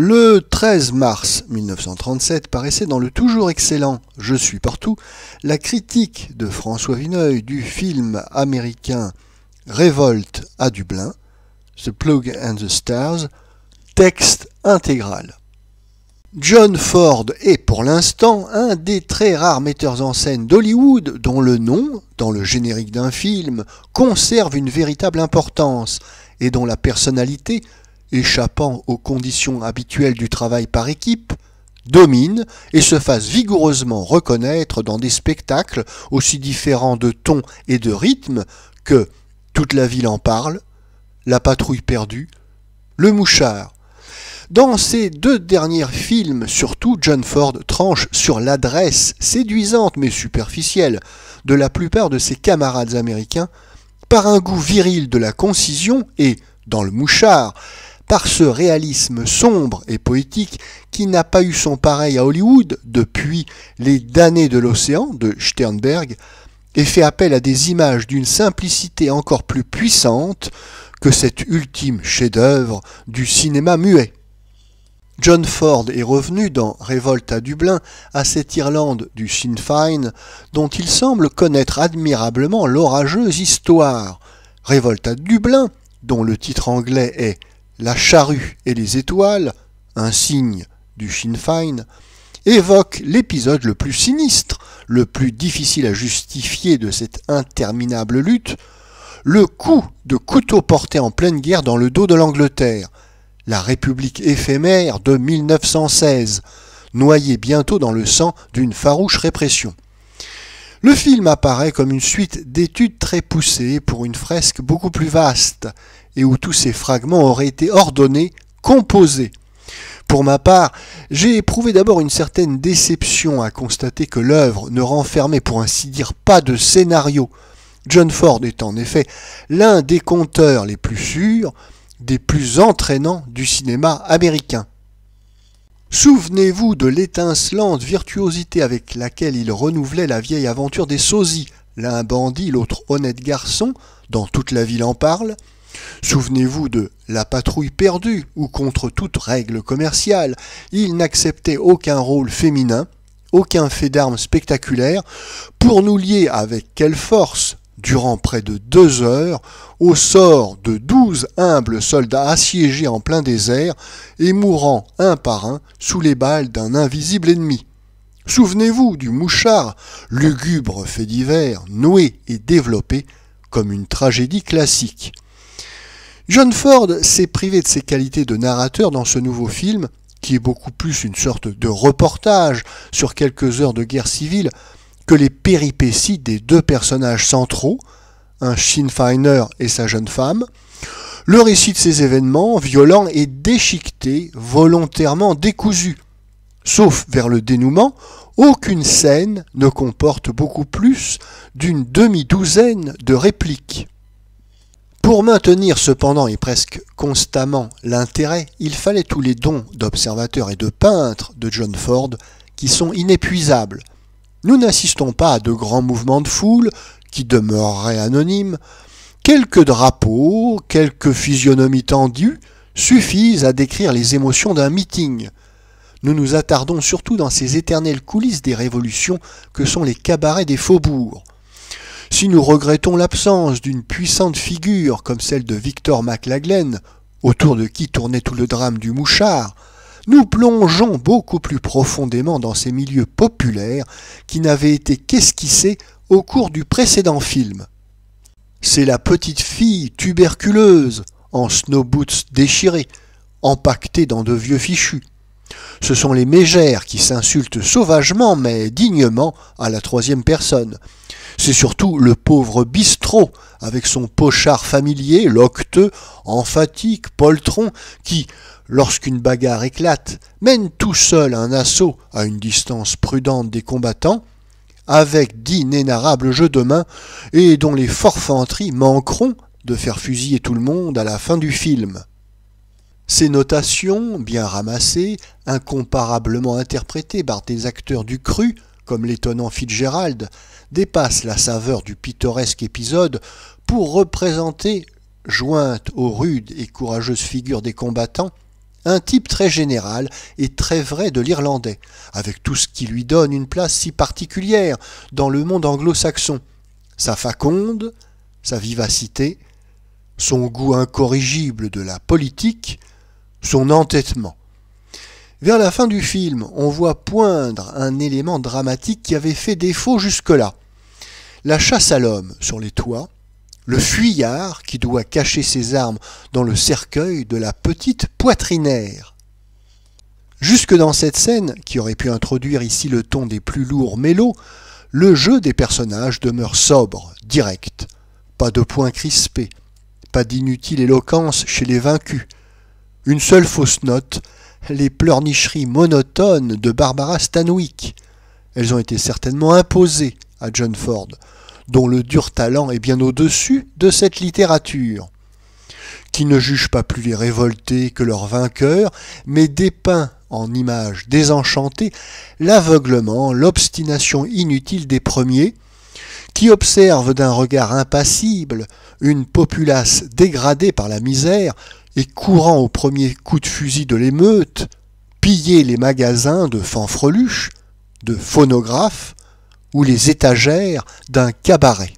Le 13 mars 1937 paraissait dans le toujours excellent « Je suis partout » la critique de François Vineuil du film américain Révolte à Dublin, The Plug and the Stars, texte intégral. John Ford est pour l'instant un des très rares metteurs en scène d'Hollywood dont le nom, dans le générique d'un film, conserve une véritable importance et dont la personnalité, échappant aux conditions habituelles du travail par équipe, domine et se fasse vigoureusement reconnaître dans des spectacles aussi différents de ton et de rythme que Toute la ville en parle, La patrouille perdue, Le mouchard. Dans ces deux derniers films, surtout, John Ford tranche sur l'adresse séduisante mais superficielle de la plupart de ses camarades américains par un goût viril de la concision et, dans Le mouchard, par ce réalisme sombre et poétique qui n'a pas eu son pareil à Hollywood depuis Les damnés de l'océan de Sternberg et fait appel à des images d'une simplicité encore plus puissante que cet ultime chef-d'œuvre du cinéma muet. John Ford est revenu dans Révolte à Dublin à cette Irlande du Sinn Féin dont il semble connaître admirablement l'orageuse histoire. Révolte à Dublin, dont le titre anglais est La charrue et les étoiles, un signe du Sinn Féin, évoque l'épisode le plus sinistre, le plus difficile à justifier de cette interminable lutte, le coup de couteau porté en pleine guerre dans le dos de l'Angleterre, la République éphémère de 1916, noyée bientôt dans le sang d'une farouche répression. Le film apparaît comme une suite d'études très poussées pour une fresque beaucoup plus vaste, et où tous ces fragments auraient été ordonnés, composés. Pour ma part, j'ai éprouvé d'abord une certaine déception à constater que l'œuvre ne renfermait pour ainsi dire pas de scénario. John Ford est en effet l'un des conteurs les plus sûrs, des plus entraînants du cinéma américain. Souvenez-vous de l'étincelante virtuosité avec laquelle il renouvelait la vieille aventure des sosies, l'un bandit, l'autre honnête garçon, dans Toute la ville en parle. Souvenez-vous de La patrouille perdue, où contre toute règle commerciale, il n'acceptait aucun rôle féminin, aucun fait d'armes spectaculaire, pour nous lier avec quelle force, durant près de 2 heures, au sort de 12 humbles soldats assiégés en plein désert et mourant un par un sous les balles d'un invisible ennemi. Souvenez-vous du mouchard, lugubre fait divers, noué et développé comme une tragédie classique. John Ford s'est privé de ses qualités de narrateur dans ce nouveau film, qui est beaucoup plus une sorte de reportage sur quelques heures de guerre civile que les péripéties des deux personnages centraux, un Sinn Féiner et sa jeune femme. Le récit de ces événements violents est déchiqueté, volontairement décousu. Sauf vers le dénouement, aucune scène ne comporte beaucoup plus d'une demi-douzaine de répliques. Pour maintenir cependant et presque constamment l'intérêt, il fallait tous les dons d'observateurs et de peintres de John Ford qui sont inépuisables. Nous n'assistons pas à de grands mouvements de foule qui demeureraient anonymes. Quelques drapeaux, quelques physionomies tendues suffisent à décrire les émotions d'un meeting. Nous nous attardons surtout dans ces éternelles coulisses des révolutions que sont les cabarets des faubourgs. Si nous regrettons l'absence d'une puissante figure comme celle de Victor McLaglen, autour de qui tournait tout le drame du mouchard, nous plongeons beaucoup plus profondément dans ces milieux populaires qui n'avaient été qu'esquissés au cours du précédent film. C'est la petite fille tuberculeuse, en snow-boots déchirés, empaquetée dans de vieux fichus. Ce sont les mégères qui s'insultent sauvagement mais dignement à la troisième personne. C'est surtout le pauvre bistrot, avec son pochard familier, loqueteux, emphatique, poltron, qui, lorsqu'une bagarre éclate, mène tout seul un assaut à une distance prudente des combattants, avec d'inénarrables jeux de main, et dont les forfanteries manqueront de faire fusiller tout le monde à la fin du film. Ces notations, bien ramassées, incomparablement interprétées par des acteurs du cru, comme l'étonnant Fitzgerald, dépassent la saveur du pittoresque épisode pour représenter, jointe aux rudes et courageuses figures des combattants, Un type très général et très vrai de l'irlandais, avec tout ce qui lui donne une place si particulière dans le monde anglo-saxon. Sa faconde, sa vivacité, son goût incorrigible de la politique, son entêtement. Vers la fin du film, on voit poindre un élément dramatique qui avait fait défaut jusque-là. La chasse à l'homme sur les toits, le fuyard qui doit cacher ses armes dans le cercueil de la petite poitrinaire. Jusque dans cette scène, qui aurait pu introduire ici le ton des plus lourds mélos, le jeu des personnages demeure sobre, direct. Pas de points crispés, pas d'inutile éloquence chez les vaincus. Une seule fausse note, les pleurnicheries monotones de Barbara Stanwyck. Elles ont été certainement imposées à John Ford, dont le dur talent est bien au-dessus de cette littérature, qui ne juge pas plus les révoltés que leurs vainqueurs, mais dépeint en images désenchantées l'aveuglement, l'obstination inutile des premiers, qui observent d'un regard impassible une populace dégradée par la misère et courant au premier coup de fusil de l'émeute, piller les magasins de fanfreluches, de phonographes ou les étagères d'un cabaret.